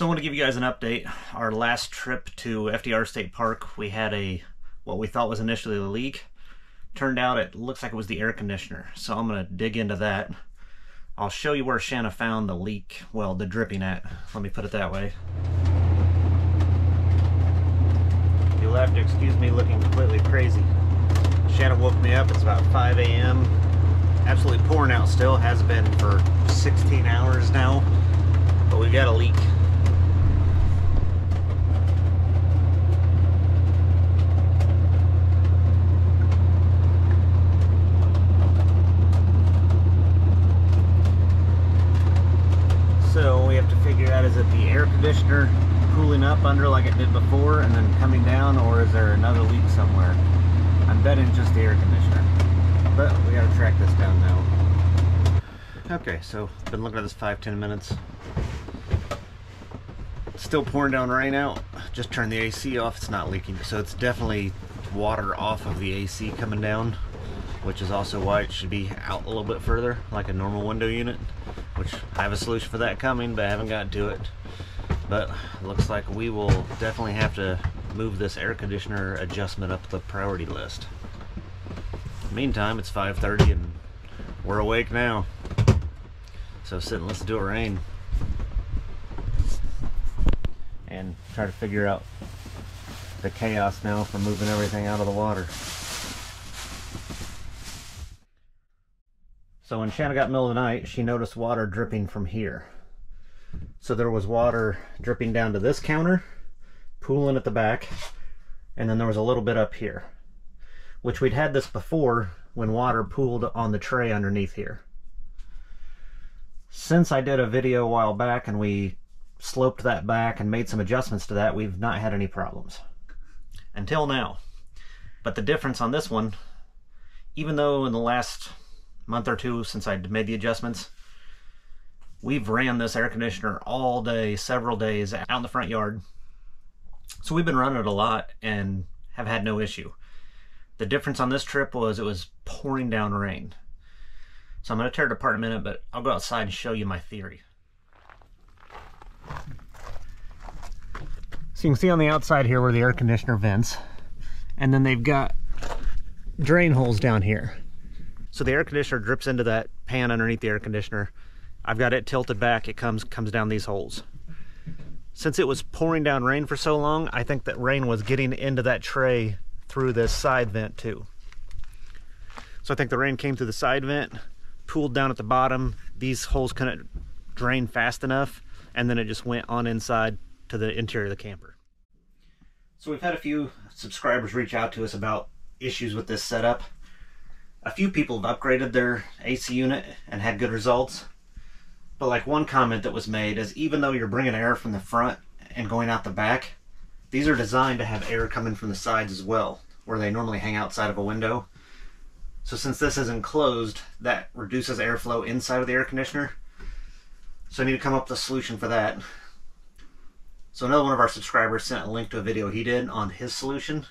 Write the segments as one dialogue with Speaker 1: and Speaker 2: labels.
Speaker 1: So I want to give you guys an update. Our last trip to FDR State Park, we had what we thought was initially a leak. Turned out it looks like it was the air conditioner. So I'm going to dig into that. I'll show you where Shanna found the leak, well, the dripping at. Let me put it that way. You'll have to excuse me looking completely crazy. Shanna woke me up. It's about 5 a.m. Absolutely pouring out still. Has been for 16 hours now. But we got a leak. So we have to figure out, is it the air conditioner cooling up under like it did before and then coming down, or is there another leak somewhere? I'm betting just the air conditioner, but we gotta track this down now. Okay, so been looking at this 5-10 minutes. Still pouring down rain out. Just turned the AC off. It's not leaking, so it's definitely water off of the AC coming down, which is also why it should be out a little bit further, like a normal window unit, which I have a solution for that coming, but I haven't gotten to it. But it looks like we will definitely have to move this air conditioner adjustment up the priority list. Meantime, it's 5:30 and we're awake now. So sit and listen to it rain. And try to figure out the chaos now for moving everything out of the water. So when Shanna got in the middle of the night, she noticed water dripping from here. So there was water dripping down to this counter, pooling at the back, and then there was a little bit up here, which we'd had this before when water pooled on the tray underneath here. Since I did a video a while back and we sloped that back and made some adjustments to that, we've not had any problems. Until now. But the difference on this one, even though in the last month or two since I made the adjustments, we've ran this air conditioner all day, several days out in the front yard. So we've been running it a lot and have had no issue. The difference on this trip was it was pouring down rain. So I'm going to tear it apart in a minute, but I'll go outside and show you my theory. So you can see on the outside here where the air conditioner vents, and then they've got drain holes down here. So the air conditioner drips into that pan underneath the air conditioner. I've got it tilted back, it comes down these holes. Since it was pouring down rain for so long, I think that rain was getting into that tray through this side vent too. So I think the rain came through the side vent, pooled down at the bottom, these holes couldn't drain fast enough, and then it just went on inside to the interior of the camper. So we've had a few subscribers reach out to us about issues with this setup. A few people have upgraded their AC unit and had good results. But like one comment that was made is, even though you're bringing air from the front and going out the back, these are designed to have air coming from the sides as well, where they normally hang outside of a window. So since this is enclosed, that reduces airflow inside of the air conditioner. So I need to come up with a solution for that. So another one of our subscribers sent a link to a video he did on his solution,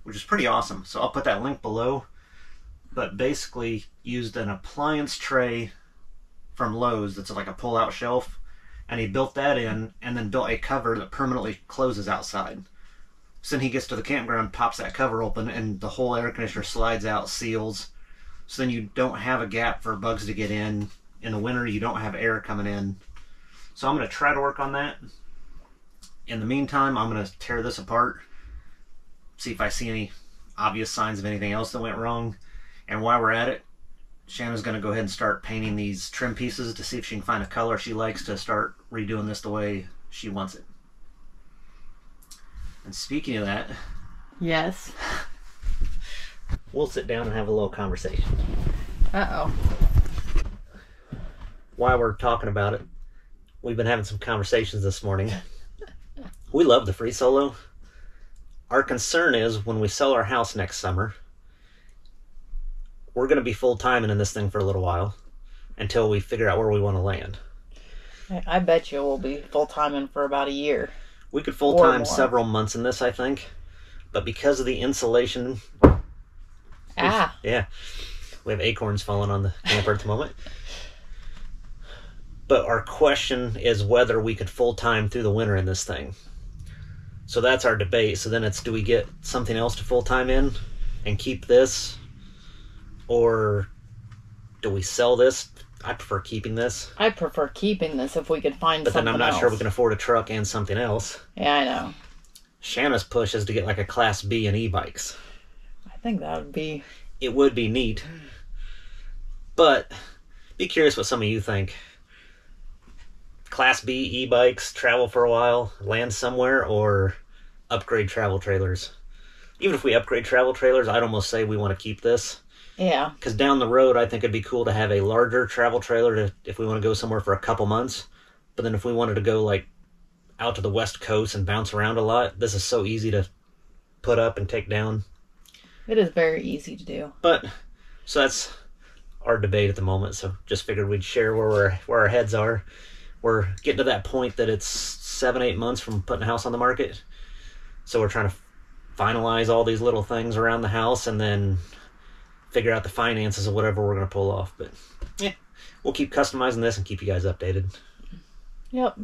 Speaker 1: which is pretty awesome. So I'll put that link below. But basically used an appliance tray from Lowe's that's like a pull-out shelf, and he built that in and then built a cover that permanently closes outside. So then he gets to the campground, pops that cover open, and the whole air conditioner slides out, seals. So then you don't have a gap for bugs to get in. In the winter, you don't have air coming in. So I'm going to try to work on that. In the meantime, I'm going to tear this apart, see if I see any obvious signs of anything else that went wrong. And while we're at it, Shanna's going to go ahead and start painting these trim pieces to see if she can find a color she likes to start redoing this the way she wants it. And speaking of that...
Speaker 2: Yes?
Speaker 1: We'll sit down and have a little conversation.
Speaker 2: Uh-oh.
Speaker 1: While we're talking about it, we've been having some conversations this morning. We love the FreeSolo. Our concern is when we sell our house next summer, we're going to be full-timing in this thing for a little while until we figure out where we want to land.
Speaker 2: I bet you we'll be full-timing for about a year.
Speaker 1: We could full-time several months in this, I think. But because of the insulation... Yeah. We have acorns falling on the camper at the moment. But our question is whether we could full-time through the winter in this thing. So that's our debate. So then it's, do we get something else to full-time in and keep this? Or do we sell this? I prefer keeping this.
Speaker 2: I prefer keeping this if we could find something else.
Speaker 1: But then I'm not sure we can afford a truck and something else.
Speaker 2: Yeah, I know.
Speaker 1: Shanna's push is to get like a Class B in e-bikes.
Speaker 2: I think that would be...
Speaker 1: It would be neat. But be curious what some of you think. Class B e-bikes, travel for a while, land somewhere, or upgrade travel trailers. Even if we upgrade travel trailers, I'd almost say we want to keep this.
Speaker 2: Yeah.
Speaker 1: Because down the road, I think it'd be cool to have a larger travel trailer if we want to go somewhere for a couple months. But then if we wanted to go like out to the West Coast and bounce around a lot, this is so easy to put up and take down.
Speaker 2: It is very easy to do.
Speaker 1: But, so that's our debate at the moment. So just figured we'd share where our heads are. We're getting to that point that it's 7-8 months from putting a house on the market. So we're trying to finalize all these little things around the house and then figure out the finances of whatever we're going to pull off. But yeah, we'll keep customizing this and keep you guys updated.
Speaker 2: Yep.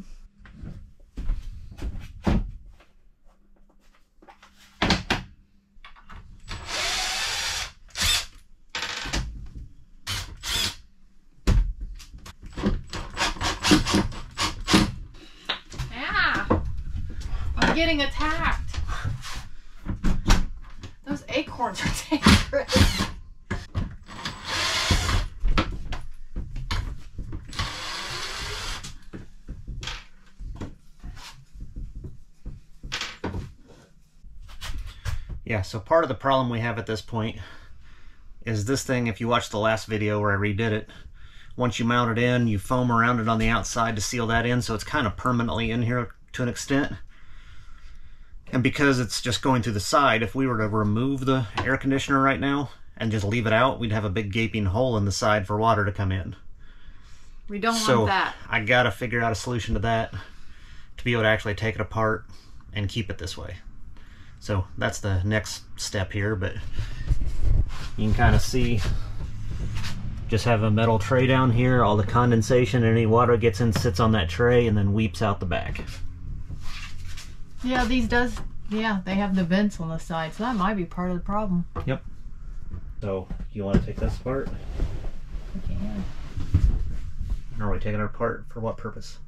Speaker 2: I'm getting attacked. Those acorns are dangerous.
Speaker 1: Yeah, so part of the problem we have at this point is this thing, if you watch the last video where I redid it, once you mount it in, you foam around it on the outside to seal that in, so it's kind of permanently in here to an extent. And because it's just going through the side, if we were to remove the air conditioner right now and just leave it out, we'd have a big gaping hole in the side for water to come in.
Speaker 2: We don't want that.
Speaker 1: So I gotta figure out a solution to that to be able to actually take it apart and keep it this way. So that's the next step here, but you can kind of see, just have a metal tray down here, all the condensation and any water gets in sits on that tray and then weeps out the back.
Speaker 2: Yeah, they have the vents on the side, so that might be part of the problem.
Speaker 1: Yep. So, you want to take this apart?
Speaker 2: We can.
Speaker 1: Or are we taking it apart for what purpose?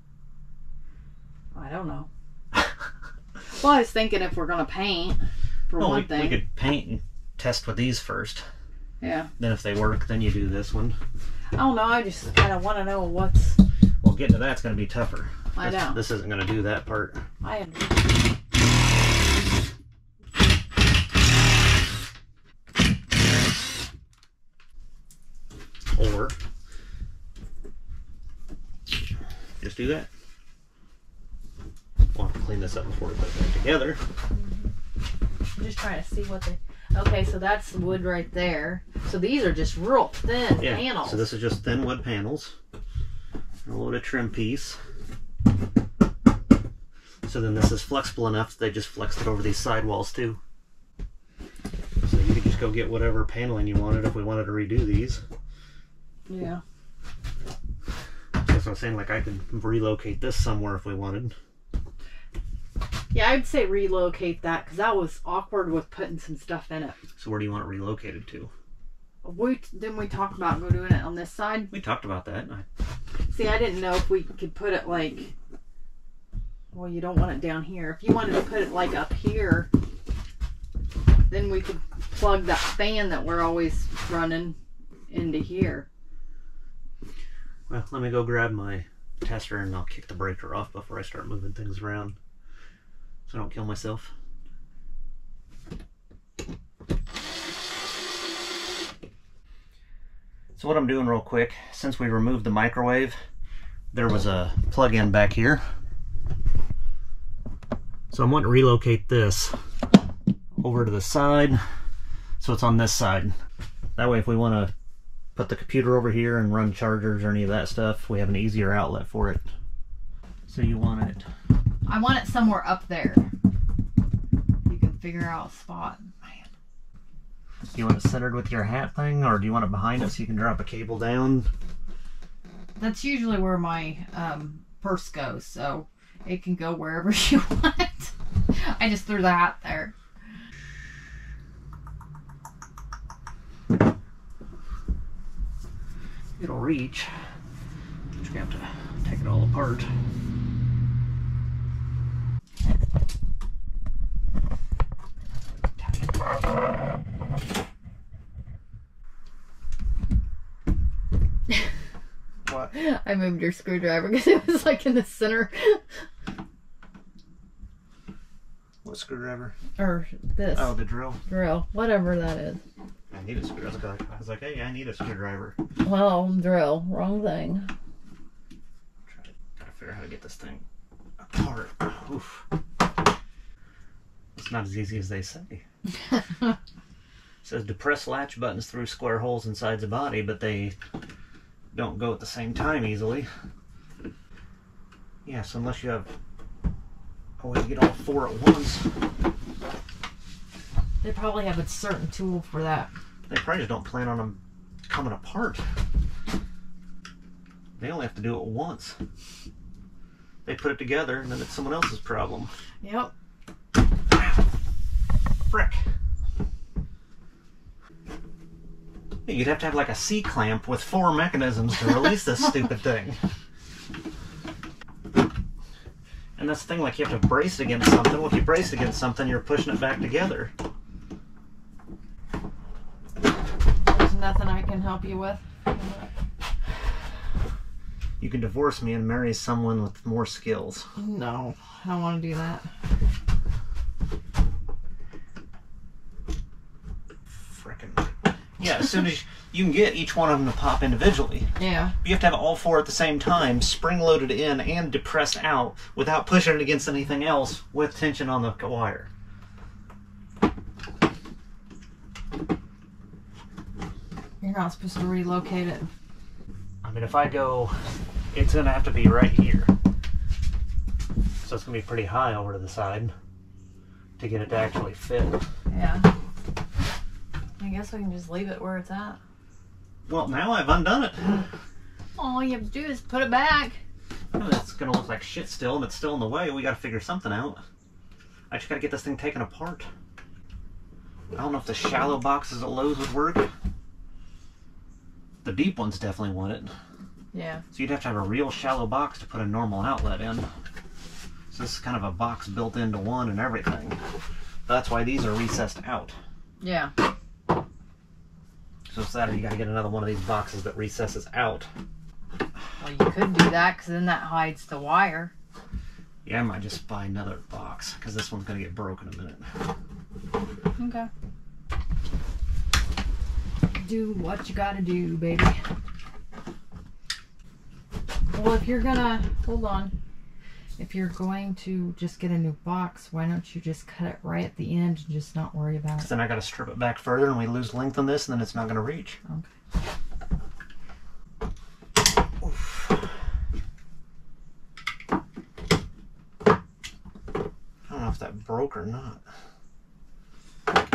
Speaker 2: I don't know. Well, I was thinking if we're going to paint, for one thing.
Speaker 1: We could paint and test with these first.
Speaker 2: Yeah.
Speaker 1: Then if they work, then you do this one.
Speaker 2: I don't know, I just kind of want to know what's...
Speaker 1: Well, getting to that's going to be tougher.
Speaker 2: I know.
Speaker 1: This isn't going to do that part.
Speaker 2: I understand.
Speaker 1: Or just do that. We'll have to clean this up before we put it back together.
Speaker 2: I'm just trying to see what they... Okay, so that's the wood right there. So these are just real thin panels.
Speaker 1: So this is just thin wood panels. A little trim piece. So then this is flexible enough that they just flexed it over these sidewalls too. So you could just go get whatever paneling you wanted if we wanted to redo these.
Speaker 2: Yeah.
Speaker 1: That's what I'm saying, like I could relocate this somewhere if we wanted.
Speaker 2: Yeah, I'd say relocate that because that was awkward with putting some stuff in it.
Speaker 1: So where do you want it relocated to?
Speaker 2: Didn't we talk about doing it on this side?
Speaker 1: We talked about that.
Speaker 2: See, I didn't know if we could put it like... Well, you don't want it down here. If you wanted to put it like up here, then we could plug that fan that we're always running into here.
Speaker 1: Well, let me go grab my tester and I'll kick the breaker off before I start moving things around so I don't kill myself. So what I'm doing real quick, since we removed the microwave, there was a plug-in back here. So I'm wanting to relocate this over to the side so it's on this side. That way if we want to put the computer over here and run chargers or any of that stuff, we have an easier outlet for it. So you want it...
Speaker 2: I want it somewhere up there. You can figure out a spot. Man.
Speaker 1: Do you want it centered with your hat thing, or do you want it behind it so you can drop a cable down?
Speaker 2: That's usually where my purse goes, so it can go wherever you want. I just threw that there.
Speaker 1: It'll reach. But you have to take it all apart. What?
Speaker 2: I moved your screwdriver because it was like in the center.
Speaker 1: What screwdriver?
Speaker 2: Or this.
Speaker 1: Oh, the drill.
Speaker 2: Drill. Whatever that is.
Speaker 1: I need a screwdriver. I was like, hey, I need a screwdriver.
Speaker 2: Well, drill. Wrong thing.
Speaker 1: Gotta figure out how to get this thing apart. Oof. It's not as easy as they say. It says depress latch buttons through square holes inside the body, but they don't go at the same time easily. Yeah, so unless you have a way to get all four at once.
Speaker 2: They probably have a certain tool for that.
Speaker 1: They probably just don't plan on them coming apart. They only have to do it once. They put it together and then it's someone else's problem.
Speaker 2: Yep.
Speaker 1: Frick. You'd have to have like a C-clamp with 4 mechanisms to release this stupid thing. And that's the thing, like you have to brace it against something. Well, if you brace it against something, you're pushing it back together.
Speaker 2: There's nothing I can help you with.
Speaker 1: You can divorce me and marry someone with more skills.
Speaker 2: No, I don't want to do that.
Speaker 1: Frickin'. Yeah, as soon as you can get each one of them to pop individually.
Speaker 2: Yeah.
Speaker 1: But you have to have all 4 at the same time, spring-loaded in and depressed out without pushing it against anything else with tension on the wire.
Speaker 2: You're not supposed to relocate it.
Speaker 1: I mean, if I go, it's going to have to be right here. So it's going to be pretty high over to the side to get it to actually fit.
Speaker 2: Yeah. I guess we can just leave it where it's at.
Speaker 1: Well, now I've undone it.
Speaker 2: All you have to do is put it back.
Speaker 1: Oh, it's going to look like shit still, and it's still in the way. We got to figure something out. I just got to get this thing taken apart. I don't know if the shallow boxes at Lowe's would work. The deep ones definitely wouldn't.
Speaker 2: Yeah.
Speaker 1: So you'd have to have a real shallow box to put a normal outlet in. So this is kind of a box built into one and everything. That's why these are recessed out.
Speaker 2: Yeah.
Speaker 1: So it's that, or you got to get another one of these boxes that recesses out.
Speaker 2: Well, you could do that because then that hides the wire.
Speaker 1: Yeah, I might just buy another box because this one's going to get broken in a minute.
Speaker 2: Okay. Do what you gotta do, baby. Well, if you're gonna, hold on. If you're going to just get a new box, why don't you just cut it right at the end and just not worry about it?
Speaker 1: Then I got to strip it back further and we lose length on this and then it's not going to reach.
Speaker 2: Okay.
Speaker 1: Oof. I don't know if that broke or not.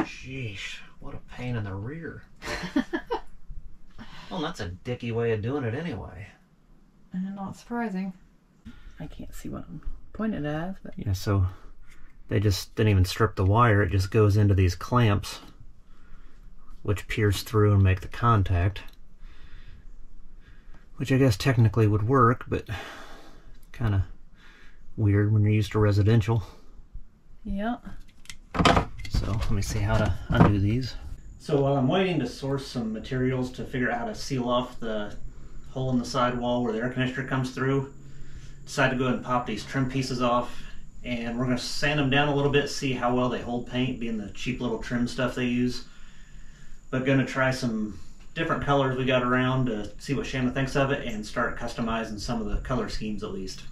Speaker 1: Sheesh, what a pain in the rear. Well, that's a dicky way of doing it anyway.
Speaker 2: And not surprising. I can't see what I'm pointing at, but
Speaker 1: yeah, so they just didn't even strip the wire. It just goes into these clamps, which pierce through and make the contact. Which I guess technically would work, but kind of weird when you're used to residential.
Speaker 2: yeah.
Speaker 1: So let me see how to undo these. So while I'm waiting to source some materials to figure out how to seal off the hole in the sidewall where the air conditioner comes through, decided to go ahead and pop these trim pieces off, and we're going to sand them down a little bit, see how well they hold paint, being the cheap little trim stuff they use. But going to try some different colors we got around to see what Shanna thinks of it and start customizing some of the color schemes at least.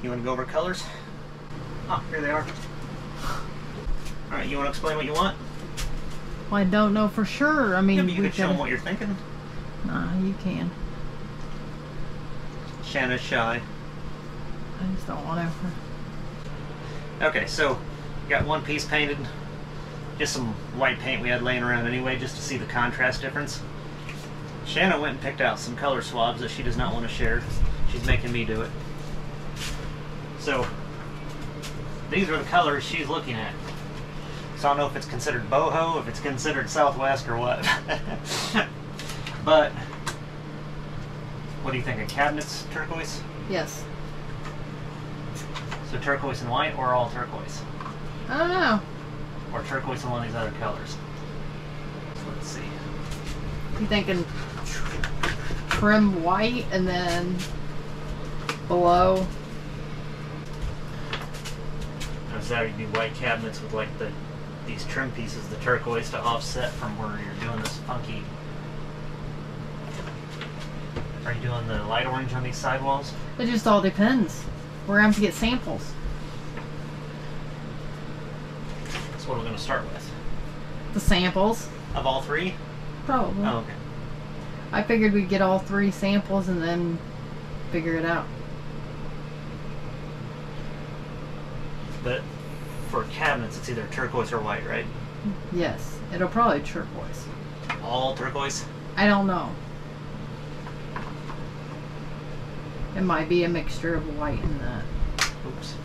Speaker 1: You want to go over colors? Oh, here they are. Alright, you want to explain what you want?
Speaker 2: Well, I don't know for sure. I mean,
Speaker 1: Yeah, but you can show them what you're thinking.
Speaker 2: Nah, you can.
Speaker 1: Shanna's shy.
Speaker 2: I just don't want to.
Speaker 1: Okay, so got one piece painted. Just some white paint we had laying around anyway, just to see the contrast difference. Shanna went and picked out some color swabs that she does not want to share. She's making me do it. So, these are the colors she's looking at. So I don't know if it's considered boho, if it's considered Southwest, or what. But, what do you think, a cabinet's turquoise?
Speaker 2: Yes.
Speaker 1: So turquoise and white, or all turquoise?
Speaker 2: I don't know.
Speaker 1: Or turquoise and one of these other colors? So let's see.
Speaker 2: You thinking trim white and then below?
Speaker 1: So you do white cabinets with like these trim pieces, the turquoise, to offset from where you're doing this funky. Are you doing the light orange on these sidewalls?
Speaker 2: It just all depends. We're going to have to get samples.
Speaker 1: That's what we're going to start with.
Speaker 2: The samples?
Speaker 1: Of all three?
Speaker 2: Probably.
Speaker 1: Oh, okay.
Speaker 2: I figured we'd get all 3 samples and then figure it out.
Speaker 1: But for cabinets, it's either turquoise or white, right?
Speaker 2: Yes. It'll probably turquoise.
Speaker 1: All turquoise?
Speaker 2: I don't know. It might be a mixture of white and that.
Speaker 1: Oops.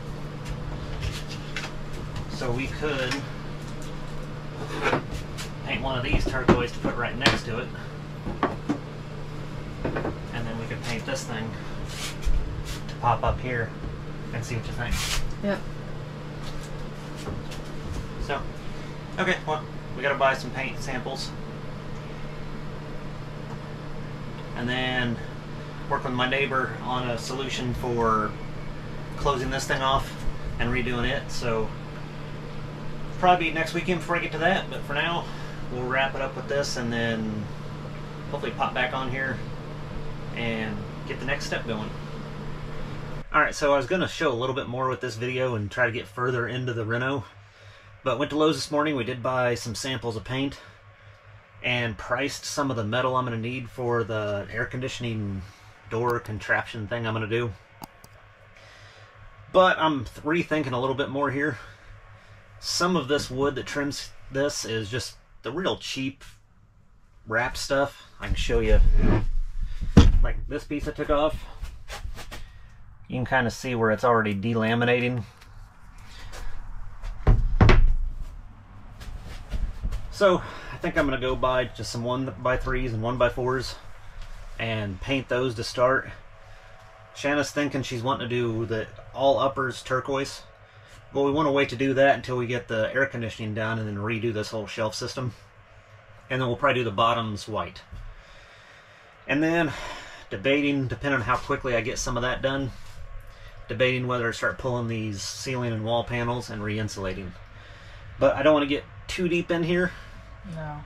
Speaker 1: So we could paint one of these turquoise to put right next to it. And then we could paint this thing to pop up here and see what you think.
Speaker 2: Yep.
Speaker 1: So, okay, well, we gotta buy some paint samples. And then work with my neighbor on a solution for closing this thing off and redoing it. So, probably next weekend before I get to that, but for now, we'll wrap it up with this and then hopefully pop back on here and get the next step going. Alright, so I was going to show a little bit more with this video and try to get further into the reno, but went to Lowe's this morning. We did buy some samples of paint and priced some of the metal I'm going to need for the air conditioning door contraption thing I'm going to do. But I'm rethinking a little bit more here. Some of this wood that trims this is just the real cheap wrap stuff. I can show you, like this piece I took off. You can kind of see where it's already delaminating. So I think I'm going to go buy just some 1x3s and 1x4s and paint those to start. Shanna's thinking she's wanting to do the all uppers turquoise, but we want to wait to do that until we get the air conditioning done and then redo this whole shelf system. And then we'll probably do the bottoms white. And then debating, depending on how quickly I get some of that done, debating whether to start pulling these ceiling and wall panels and re-insulating. But I don't want to get too deep in here.
Speaker 2: No.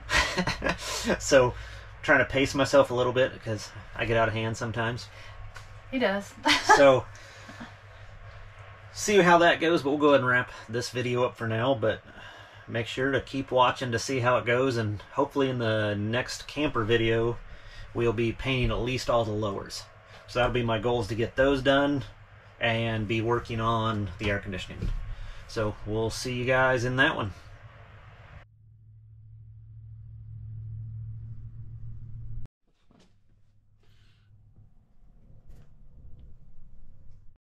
Speaker 1: So trying to pace myself a little bit because I get out of hand sometimes.
Speaker 2: He does.
Speaker 1: So see how that goes, but we'll go ahead and wrap this video up for now. But make sure to keep watching to see how it goes, and hopefully in the next camper video we'll be painting at least all the lowers. So that'll be my goal, is to get those done and be working on the air conditioning. So we'll see you guys in that one.